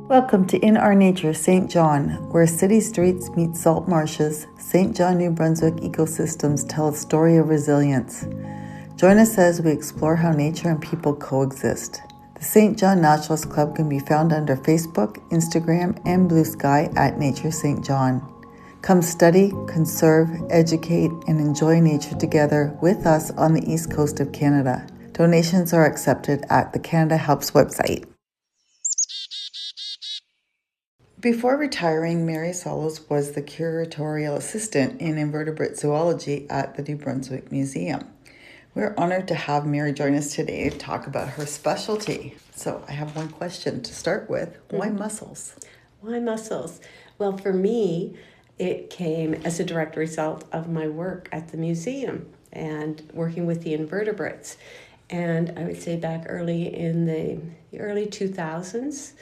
Welcome to In Our Nature, St. John, where city streets meet salt marshes. St. John, New Brunswick ecosystems tell a story of resilience. Join us as we explore how nature and people coexist. The St. John Naturalists Club can be found under Facebook, Instagram, and Blue Sky at Nature St. John. Come study, conserve, educate, and enjoy nature together with us on the east coast of Canada. Donations are accepted at the Canada Helps website. Before retiring, Mary Sollows was the curatorial assistant in invertebrate zoology at the New Brunswick Museum. We're honored to have Mary join us today to talk about her specialty. So I have one question to start with. Why mussels? Why mussels? Well, for me, it came as a direct result of my work at the museum and working with the invertebrates. And I would say back early in the early 2000s,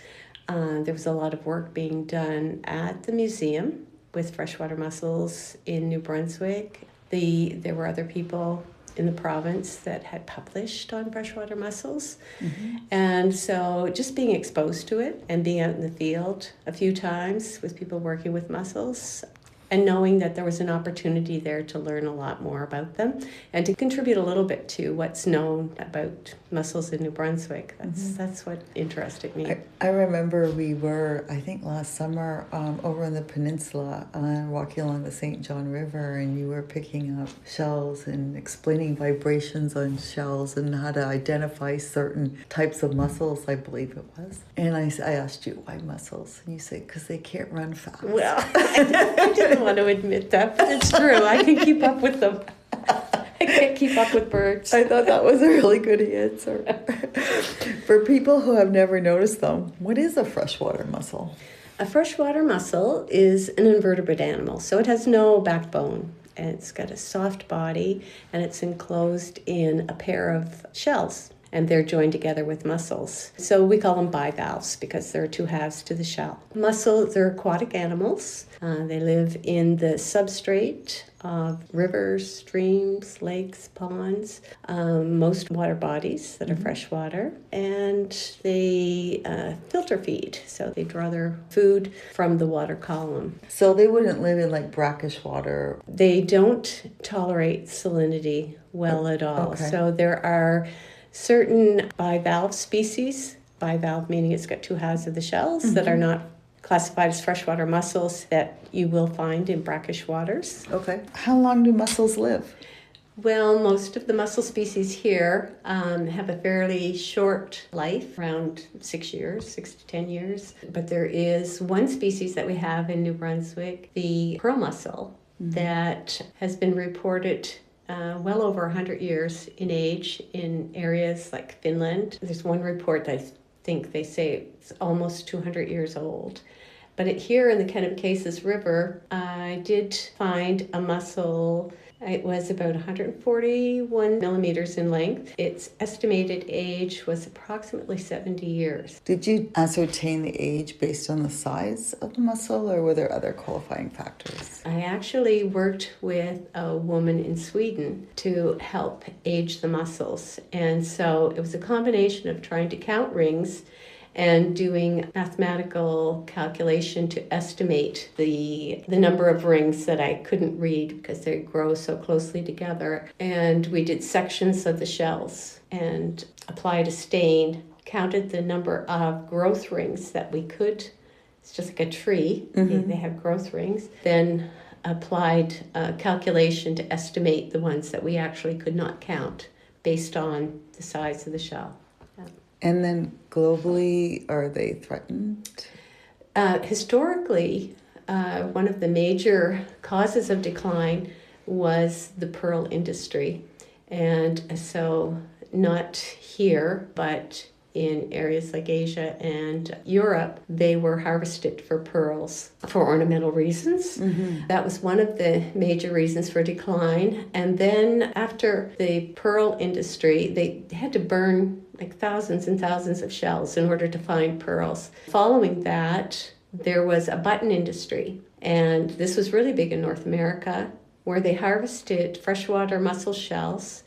there was a lot of work being done at the museum with freshwater mussels in New Brunswick. There were other people in the province that had published on freshwater mussels. Mm-hmm. And so just being exposed to it and being out in the field a few times with people working with mussels and knowing that there was an opportunity there to learn a lot more about them and to contribute a little bit to what's known about mussels in New Brunswick. That's what interested me. I remember we were, I think last summer, over in the peninsula, walking along the St. John River, and you were picking up shells and explaining vibrations on shells and how to identify certain types of mussels, I believe it was. And I asked you, why mussels? And you said, because they can't run fast. Well, I didn't want to admit that, but it's true. I can keep up with them. I can't keep up with birds. I thought that was a really good answer. For people who have never noticed them, what is a freshwater mussel? A freshwater mussel is an invertebrate animal, so it has no backbone. And it's got a soft body, and it's enclosed in a pair of shells, and they're joined together with muscles. So we call them bivalves because there are two halves to the shell. Mussels, they're aquatic animals. They live in the substrate of rivers, streams, lakes, ponds, most water bodies that are freshwater, and they filter feed. So they draw their food from the water column. So they wouldn't live in like brackish water? They don't tolerate salinity well at all. Okay. So there are certain bivalve species, bivalve meaning it's got two halves of the shells, that are not classified as freshwater mussels that you will find in brackish waters. Okay. How long do mussels live? Well, most of the mussel species here have a fairly short life, around 6 to 10 years. But there is one species that we have in New Brunswick, the pearl mussel, that has been reported well over 100 years in age in areas like Finland. There's one report that I think they say it's almost 200 years old. But here in the Jankowski River, I did find a mussel. It was about 141 millimeters in length. Its estimated age was approximately 70 years. Did you ascertain the age based on the size of the mussel, or were there other qualifying factors? I actually worked with a woman in Sweden to help age the mussels. And so it was a combination of trying to count rings and doing mathematical calculation to estimate the number of rings that I couldn't read because they grow so closely together. And we did sections of the shells and applied a stain, counted the number of growth rings that we could. It's just like a tree. They have growth rings. Then applied a calculation to estimate the ones that we actually could not count based on the size of the shell. And then globally, are they threatened? Historically, one of the major causes of decline was the pearl industry. And so not here, but in areas like Asia and Europe, they were harvested for pearls for ornamental reasons. That was one of the major reasons for decline. And then after the pearl industry, they had to burn like thousands and thousands of shells in order to find pearls. Following that, there was a button industry. And this was really big in North America, where they harvested freshwater mussel shells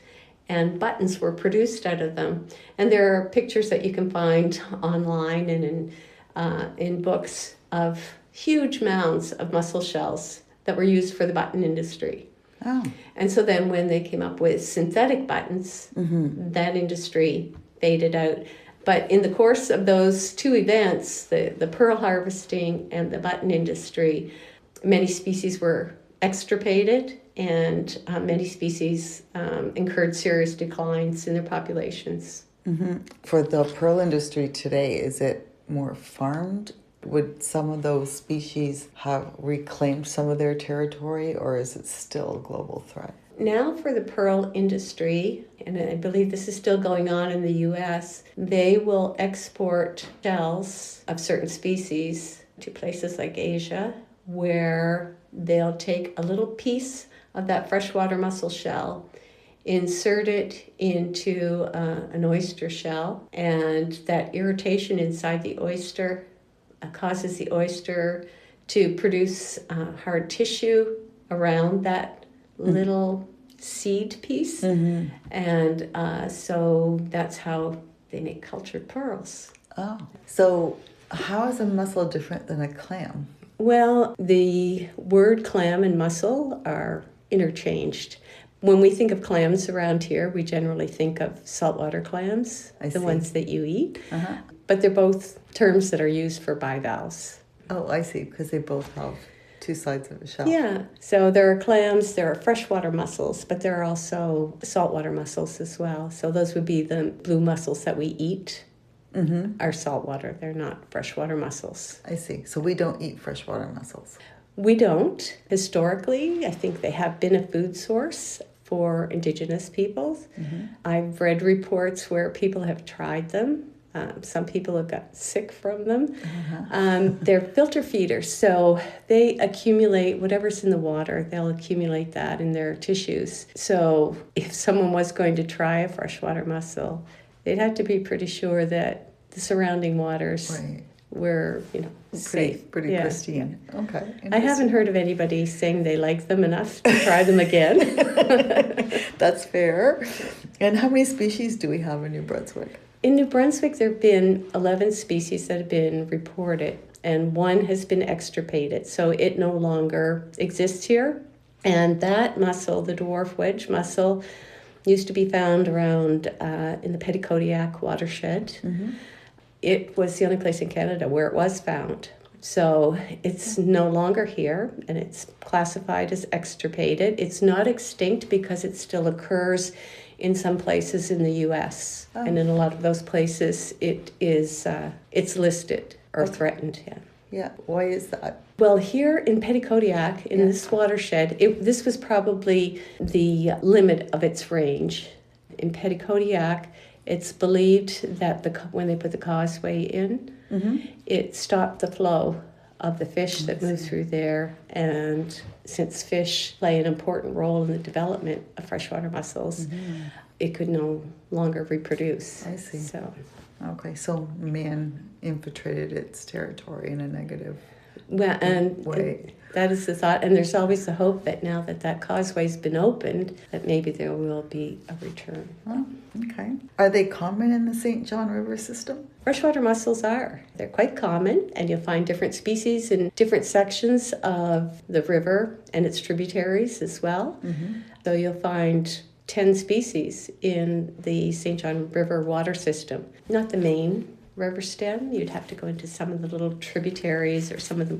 and buttons were produced out of them. And there are pictures that you can find online and in in books of huge mounds of mussel shells that were used for the button industry. Oh. And so then when they came up with synthetic buttons, that industry faded out. But in the course of those two events, the pearl harvesting and the button industry, many species were extirpated, and many species incurred serious declines in their populations. For the pearl industry today, is it more farmed? Would some of those species have reclaimed some of their territory, or is it still a global threat? Now for the pearl industry, and I believe this is still going on in the US, they will export shells of certain species to places like Asia, where they'll take a little piece of that freshwater mussel shell, insert it into an oyster shell, and that irritation inside the oyster causes the oyster to produce hard tissue around that little seed piece. And so that's how they make cultured pearls. Oh. So how is a mussel different than a clam? Well, the word clam and mussel are interchanged. When we think of clams around here, we generally think of saltwater clams, the ones that you eat. But they're both terms that are used for bivalves. Oh, I see, because they both have two sides of a shell. Yeah, so there are clams, there are freshwater mussels, but there are also saltwater mussels as well. So those would be the blue mussels that we eat are saltwater. They're not freshwater mussels. I see. So we don't eat freshwater mussels. We don't. Historically, I think they have been a food source for Indigenous peoples. I've read reports where people have tried them. Some people have got sick from them. They're filter feeders, so they accumulate whatever's in the water. They'll accumulate that in their tissues. So if someone was going to try a freshwater mussel, they'd have to be pretty sure that the surrounding waters were, safe. Pretty pristine. Yeah. Okay. I haven't heard of anybody saying they like them enough to try them again. That's fair. And how many species do we have in New Brunswick? In New Brunswick, there have been 11 species that have been reported, and one has been extirpated, so it no longer exists here. And that mussel, the dwarf wedge mussel, used to be found around in the Petitcodiac watershed. It was the only place in Canada where it was found. So it's no longer here, and it's classified as extirpated. It's not extinct because it still occurs in some places in the U.S. And in a lot of those places, it's listed or threatened. Yeah. Why is that? Well, here in Petitcodiac, in this watershed, this was probably the limit of its range. In Petitcodiac, it's believed that when they put the causeway in, it stopped the flow of the fish that move through there. And since fish play an important role in the development of freshwater mussels, it could no longer reproduce. I see. So, okay, so man infiltrated its territory in a negative way. And that is the thought. And there's always the hope that now that causeway's been opened, that maybe there will be a return. Oh, okay. Are they common in the St. John River system? Freshwater mussels are. They're quite common, and you'll find different species in different sections of the river and its tributaries as well. So you'll find 10 species in the St. John River water system. Not the main river stem. You'd have to go into some of the little tributaries or some of the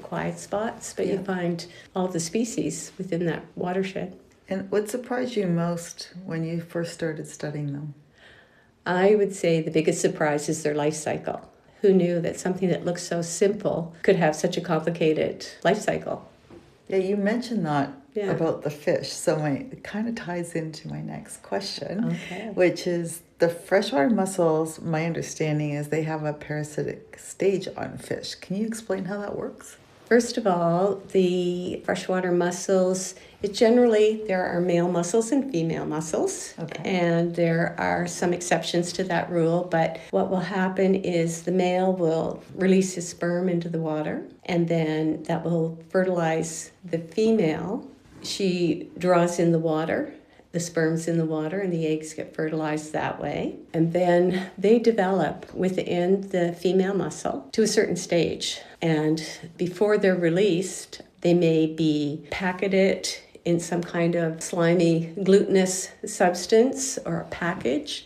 quiet spots, but you find all the species within that watershed. And what surprised you most when you first started studying them? I would say the biggest surprise is their life cycle. Who knew that something that looks so simple could have such a complicated life cycle? Yeah, you mentioned that about the fish, so it kind of ties into my next question, which is the freshwater mussels, my understanding is they have a parasitic stage on fish. Can you explain how that works? First of all, the freshwater mussels, there are male mussels and female mussels, and there are some exceptions to that rule, but what will happen is the male will release his sperm into the water, and then that will fertilize the female. She draws in the water, the sperms in the water and the eggs get fertilized that way. And then they develop within the female mussel to a certain stage. And before they're released, they may be packeted in some kind of slimy glutinous substance or a package,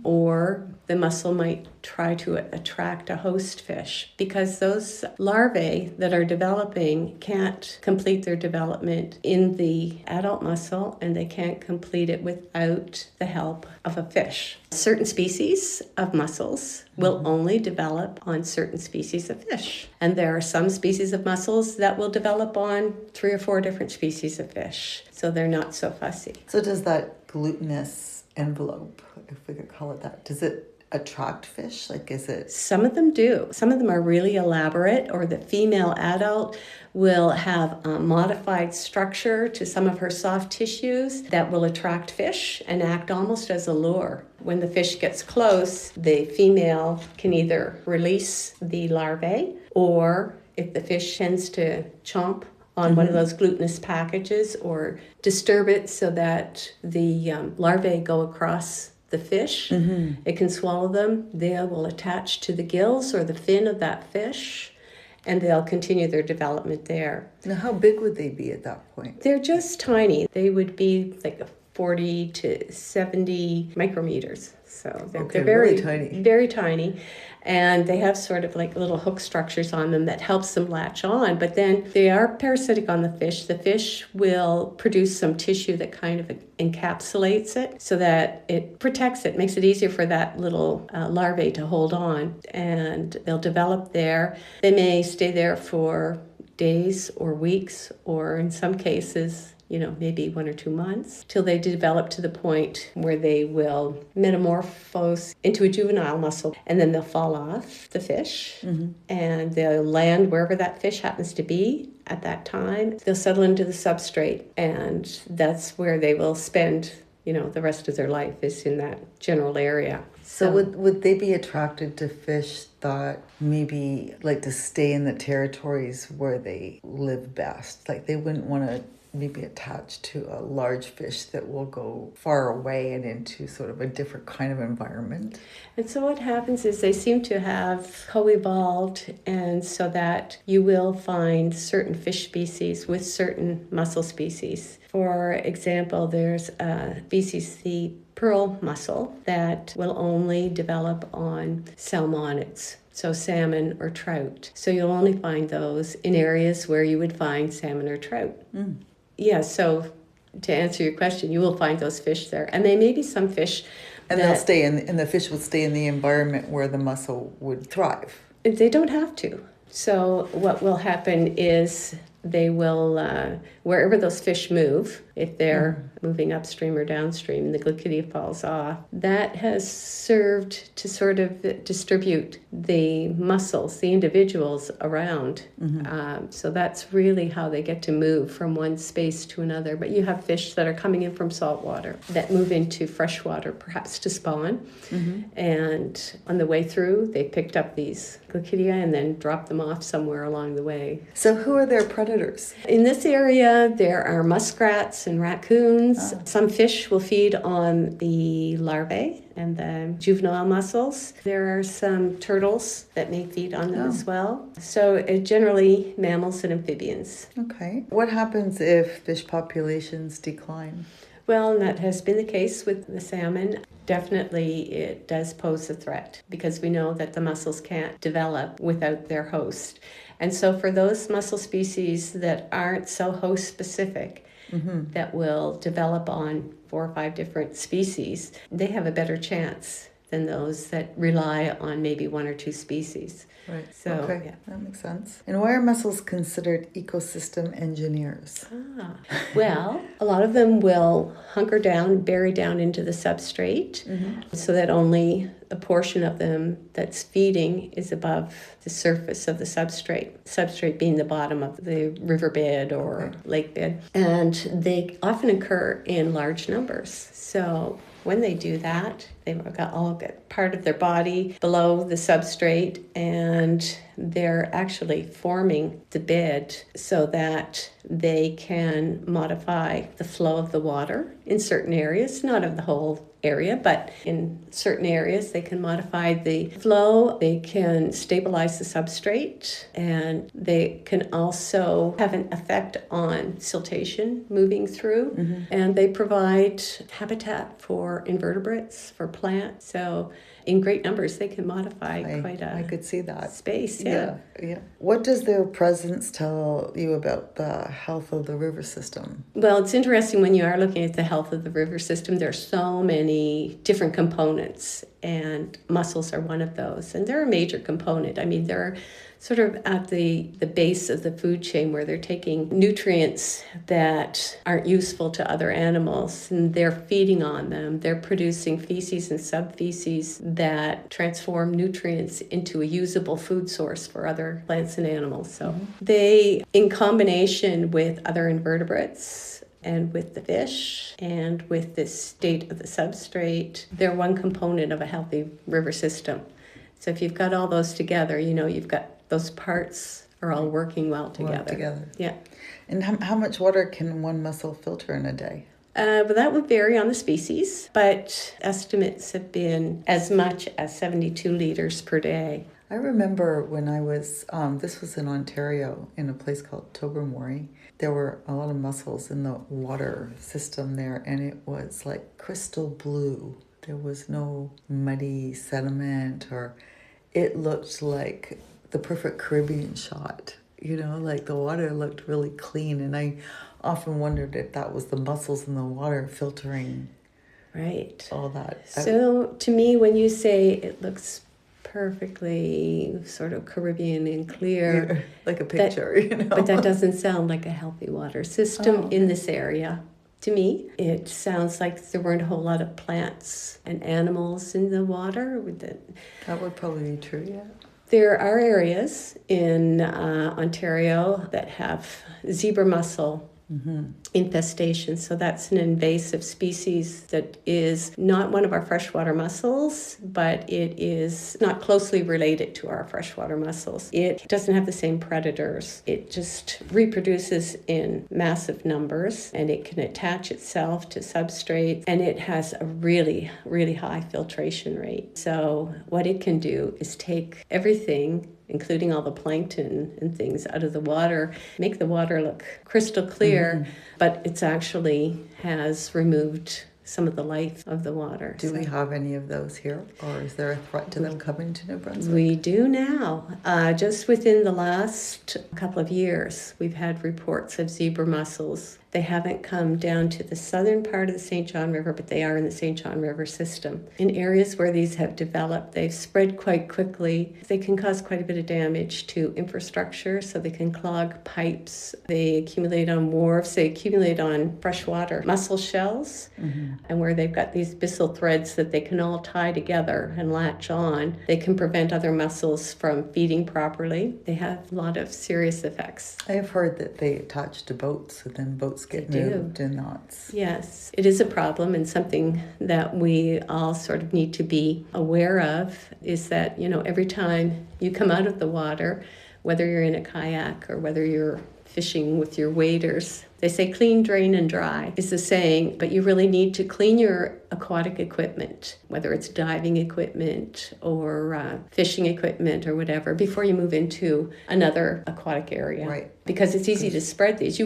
or the mussel might try to attract a host fish, because those larvae that are developing can't complete their development in the adult mussel, and they can't complete it without the help of a fish. Certain species of mussels will only develop on certain species of fish. And there are some species of mussels that will develop on 3 or 4 different species of fish. So they're not so fussy. So does that glutinous envelope, if we could call it that, does it attract fish? Like, is it? Some of them do. Some of them are really elaborate, or the female adult will have a modified structure to some of her soft tissues that will attract fish and act almost as a lure. When the fish gets close, the female can either release the larvae, or if the fish tends to chomp on one of those glutinous packages or disturb it so that the larvae go across the fish, it can swallow them. They will attach to the gills or the fin of that fish, and they'll continue their development there. Now, how big would they be at that point? They're just tiny. They would be like 40 to 70 micrometers. So they're very really tiny. Very tiny. And they have sort of like little hook structures on them that helps them latch on. But then they are parasitic on the fish. The fish will produce some tissue that kind of encapsulates it so that it protects it, makes it easier for that little larvae to hold on. And they'll develop there. They may stay there for days or weeks, or in some cases, maybe 1 or 2 months, till they develop to the point where they will metamorphose into a juvenile mussel, and then they'll fall off the fish, and they'll land wherever that fish happens to be at that time. They'll settle into the substrate, and that's where they will spend, the rest of their life, is in that general area. So would they be attracted to fish that maybe like to stay in the territories where they live best? Like they wouldn't want to maybe attached to a large fish that will go far away and into sort of a different kind of environment. And so what happens is they seem to have co-evolved, and so that you will find certain fish species with certain mussel species. For example, there's a species, the pearl mussel, that will only develop on salmonids. So salmon or trout. So you'll only find those in areas where you would find salmon or trout. Yeah, so to answer your question, you will find those fish there. And there may be some fish and they'll stay in, and the fish will stay in the environment where the mussel would thrive. They don't have to. So what will happen is they will, wherever those fish move, if they're moving upstream or downstream, the glycidia falls off, that has served to sort of distribute the mussels, the individuals around. So that's really how they get to move from one space to another. But you have fish that are coming in from salt water that move into freshwater, perhaps to spawn. And on the way through, they picked up these glycidia and then dropped them off somewhere along the way. So who are their predators? In this area, there are muskrats and raccoons. Some fish will feed on the larvae and the juvenile mussels. There are some turtles that may feed on them as well. So generally mammals and amphibians. Okay. What happens if fish populations decline? Well, and that has been the case with the salmon. Definitely it does pose a threat, because we know that the mussels can't develop without their host. And so for those mussel species that aren't so host specific, that will develop on 4 or 5 different species, they have a better chance than those that rely on maybe 1 or 2 species. Right. So, okay, yeah. That makes sense. And why are mussels considered ecosystem engineers? Well, a lot of them will hunker down, bury down into the substrate, so that only a portion of them that's feeding is above the surface of the substrate being the bottom of the riverbed or lake bed. And they often occur in large numbers. So when they do that, They've got part of their body below the substrate, and they're actually forming the bed so that they can modify the flow of the water in certain areas, not of the whole area, but in certain areas they can modify the flow, they can stabilize the substrate, and they can also have an effect on siltation moving through. And they provide habitat for invertebrates, for plants. So in great numbers, they can modify quite a I could see that space. Yeah. What does their presence tell you about the health of the river system? Well, it's interesting when you are looking at the health of the river system. There are so many different components, and mussels are one of those. And they're a major component. I mean, they're sort of at the base of the food chain, where they're taking nutrients that aren't useful to other animals, and they're feeding on them. They're producing feces and subfeces that transform nutrients into a usable food source for other plants and animals. So they, in combination with other invertebrates and with the fish and with the state of the substrate, they're one component of a healthy river system. So if you've got all those together, you've got those parts are all working well together. Yeah. And how much water can one mussel filter in a day? Well, that would vary on the species, but estimates have been as much as 72 liters per day. I remember when I was, this was in Ontario, in a place called Tobermory. There were a lot of mussels in the water system there, and it was like crystal blue. There was no muddy sediment, or it looked like the perfect Caribbean shot. Like the water looked really clean, and I often wondered if that was the mussels in the water filtering all that. So to me, when you say it looks perfectly sort of Caribbean and clear, like a picture, but that doesn't sound like a healthy water system in this area. To me, it sounds like there weren't a whole lot of plants and animals in the water. That would probably be true, yeah. There are areas in Ontario that have zebra mussel infestation. So that's an invasive species that is not one of our freshwater mussels, but it is not closely related to our freshwater mussels. It doesn't have the same predators. It just reproduces in massive numbers, and it can attach itself to substrates, and it has a really, really high filtration rate. So what it can do is take everything, including all the plankton and things, out of the water, make the water look crystal clear, but it's actually has removed some of the life of the water. Do we have any of those here, or is there a threat to them coming to New Brunswick? We do now. Just within the last couple of years, we've had reports of zebra mussels. They haven't come down to the southern part of the St. John River, but they are in the St. John River system. In areas where these have developed, they've spread quite quickly. They can cause quite a bit of damage to infrastructure, so they can clog pipes. They accumulate on wharves. They accumulate on freshwater mussel shells, and where they've got these byssal threads that they can all tie together and latch on, they can prevent other mussels from feeding properly. They have a lot of serious effects. I have heard that they attach to boats, and then boats get moved in knots. Yes, it is a problem, and something that we all sort of need to be aware of is that, every time you come out of the water, whether you're in a kayak or whether you're fishing with your waders, they say clean, drain, and dry is the saying, but you really need to clean your aquatic equipment, whether it's diving equipment or fishing equipment or whatever, before you move into another aquatic area. Right. Because it's easy to spread these.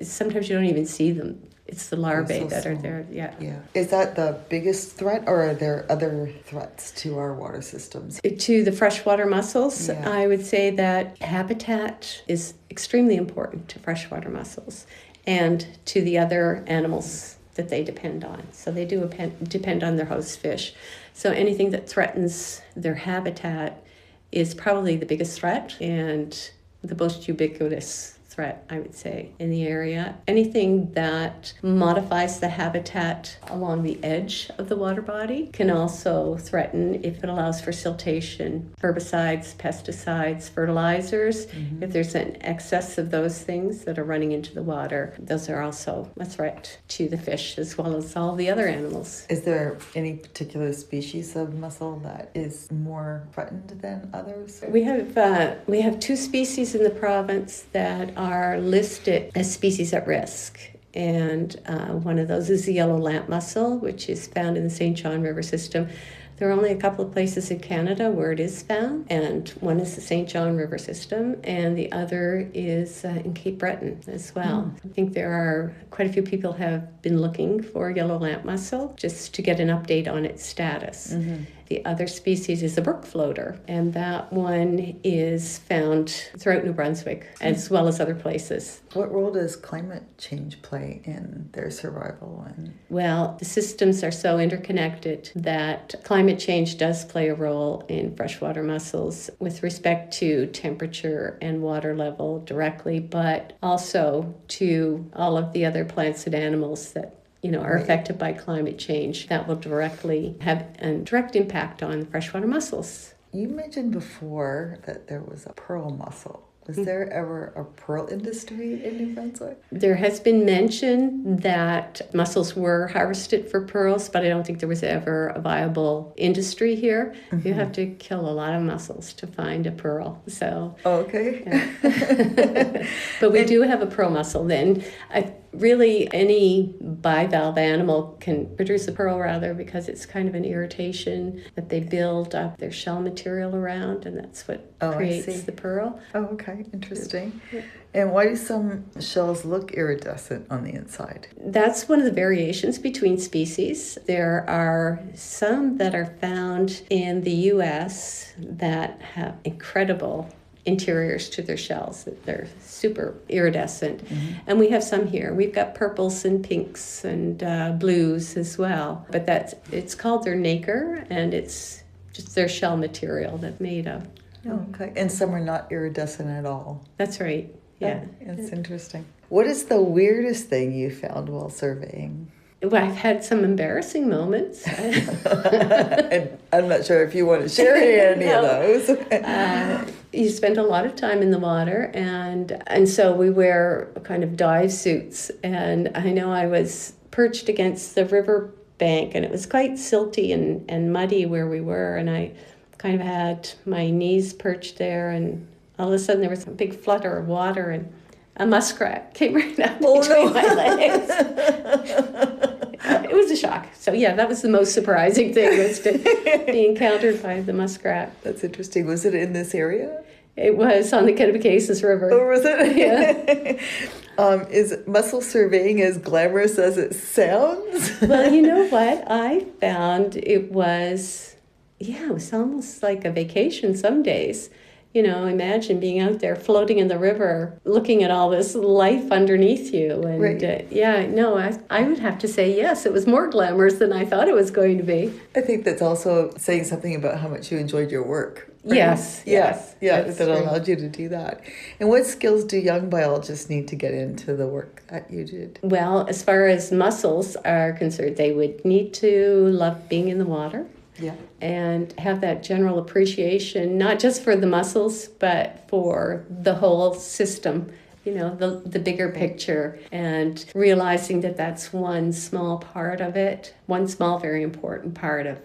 Sometimes you don't even see them. It's the larvae that are there. Yeah. Is that the biggest threat, or are there other threats to our water systems? To the freshwater mussels, Yeah. I would say that habitat is extremely important to freshwater mussels and to the other animals that they depend on. So they do depend on their host fish. So anything that threatens their habitat is probably the biggest threat and the most ubiquitous threat, I would say, in the area. Anything that modifies the habitat along the edge of the water body can also threaten if it allows for siltation, herbicides, pesticides, fertilizers. If there's an excess of those things that are running into the water, those are also a threat to the fish as well as all the other animals. Is there any particular species of mussel that is more threatened than others? We have 2 species in the province that are listed as species at risk. And one of those is the yellow lamp mussel, which is found in the St. John River system. There are only a couple of places in Canada where it is found, and one is the St. John River system, and the other is in Cape Breton as well. I think there are quite a few people have been looking for yellow lamp mussel just to get an update on its status. The other species is a brook floater, and that one is found throughout New Brunswick as well as other places. What role does climate change play in their survival? Well, the systems are so interconnected that climate change does play a role in freshwater mussels with respect to temperature and water level directly, but also to all of the other plants and animals that are affected by climate change that will directly have a direct impact on freshwater mussels. You mentioned before that there was a pearl mussel. Was there ever a pearl industry in New Brunswick? There has been mention that mussels were harvested for pearls, but I don't think there was ever a viable industry here. You have to kill a lot of mussels to find a pearl. So. Okay. Yeah. But we do have a pearl mussel then. Really, any bivalve animal can produce a pearl rather because it's kind of an irritation that they build up their shell material around, and that's what creates the pearl. Oh, okay. Interesting. Yeah. And why do some shells look iridescent on the inside? That's one of the variations between species. There are some that are found in the U.S. that have incredible interiors to their shells. They're super iridescent. And we have some here. We've got purples and pinks and blues as well. But it's called their nacre, and it's just their shell material that's made of. Oh, okay. And some are not iridescent at all. That's right. Yeah. It's interesting. What is the weirdest thing you found while surveying? Well, I've had some embarrassing moments. And I'm not sure if you want to share any of those. You spend a lot of time in the water, and so we wear kind of dive suits. And I know I was perched against the river bank, and it was quite silty and muddy where we were, and I kind of had my knees perched there, and all of a sudden there was a big flutter of water, and a muskrat came right up between my legs. It was a shock. So yeah, that was the most surprising thing, was to be encountered by the muskrat. That's interesting. Was it in this area? It was on the Kennebecasis River. Oh, was it? Yeah. Is mussel surveying as glamorous as it sounds? Well, you know what? I found it was almost like a vacation some days. Imagine being out there floating in the river, looking at all this life underneath you. And right. I would have to say, yes, it was more glamorous than I thought it was going to be. I think that's also saying something about how much you enjoyed your work. Right? Yes. Yeah, that allowed you to do that. And what skills do young biologists need to get into the work that you did? Well, as far as mussels are concerned, they would need to love being in the water. Yeah. And have that general appreciation, not just for the mussels, but for the whole system, the bigger picture, and realizing that that's one small part of it, one small, very important part of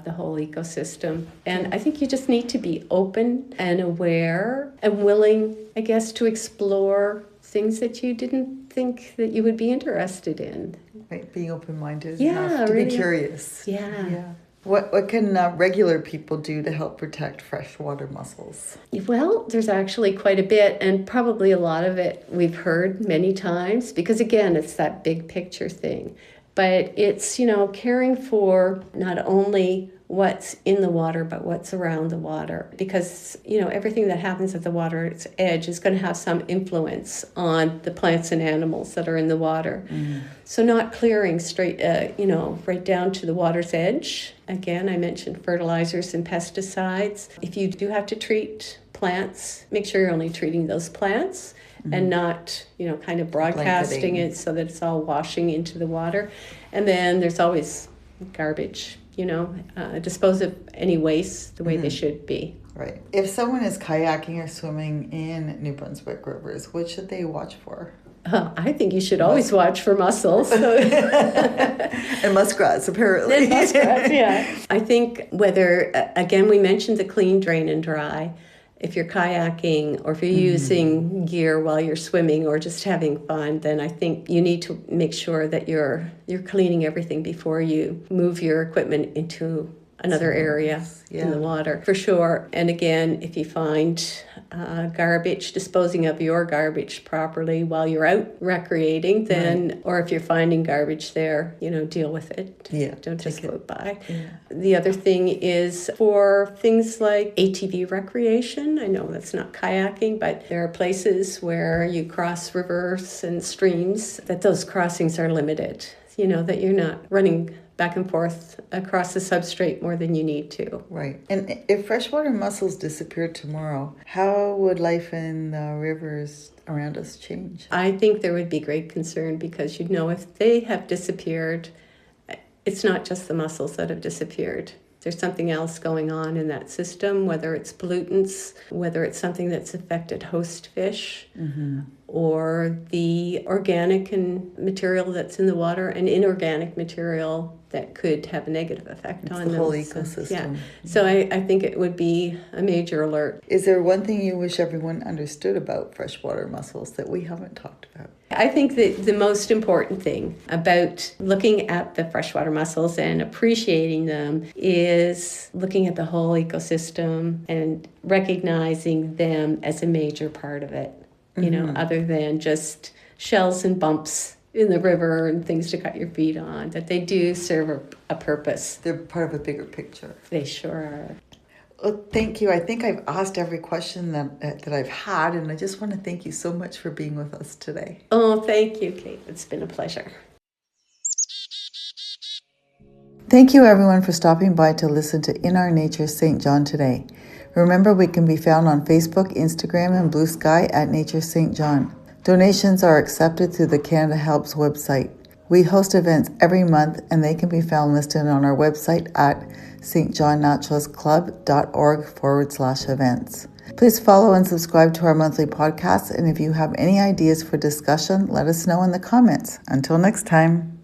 the whole ecosystem. And I think you just need to be open and aware and willing, I guess, to explore things that you didn't think that you would be interested in. Right, being open-minded enough to be curious. Yeah. What can regular people do to help protect freshwater mussels? Well, there's actually quite a bit, and probably a lot of it we've heard many times, because again, it's that big picture thing. But it's, caring for not only what's in the water, but what's around the water. Because, everything that happens at the water's edge is going to have some influence on the plants and animals that are in the water. So not clearing straight, right down to the water's edge. Again, I mentioned fertilizers and pesticides. If you do have to treat plants, make sure you're only treating those plants and not, kind of broadcasting it so that it's all washing into the water. And then there's always garbage, dispose of any waste the way they should be. Right. If someone is kayaking or swimming in New Brunswick rivers, what should they watch for? I think you should always watch for mussels. And muskrats, apparently. And muskrats, yeah. I think whether, again, we mentioned the clean, drain, and dry. If you're kayaking or if you're using gear while you're swimming or just having fun, then I think you need to make sure that you're cleaning everything before you move your equipment into another area in the water, for sure. And again, if you find garbage, disposing of your garbage properly while you're out recreating, then, or if you're finding garbage there, deal with it. Don't just float by. The other thing is for things like ATV recreation. I know that's not kayaking, but there are places where you cross rivers and streams that those crossings are limited, that you're not running back and forth across the substrate more than you need to. Right. And if freshwater mussels disappeared tomorrow, how would life in the rivers around us change? I think there would be great concern because, if they have disappeared, it's not just the mussels that have disappeared. There's something else going on in that system, whether it's pollutants, whether it's something that's affected host fish, or the organic and material that's in the water and inorganic material that could have a negative effect on the whole ecosystem. So I think it would be a major alert. Is there one thing you wish everyone understood about freshwater mussels that we haven't talked about? I think that the most important thing about looking at the freshwater mussels and appreciating them is looking at the whole ecosystem and recognizing them as a major part of it, other than just shells and bumps in the river and things to cut your feet on, that they do serve a purpose. They're part of a bigger picture. They sure are. Well, thank you. I think I've asked every question that I've had, and I just want to thank you so much for being with us today. Oh, thank you, Kate. It's been a pleasure. Thank you, everyone, for stopping by to listen to In Our Nature St. John today. Remember, we can be found on Facebook, Instagram, and Blue Sky at Nature St. John. Donations are accepted through the Canada Helps website. We host events every month, and they can be found listed on our website at stjohnnaturalistclub.org/events. Please follow and subscribe to our monthly podcast, and if you have any ideas for discussion, let us know in the comments. Until next time.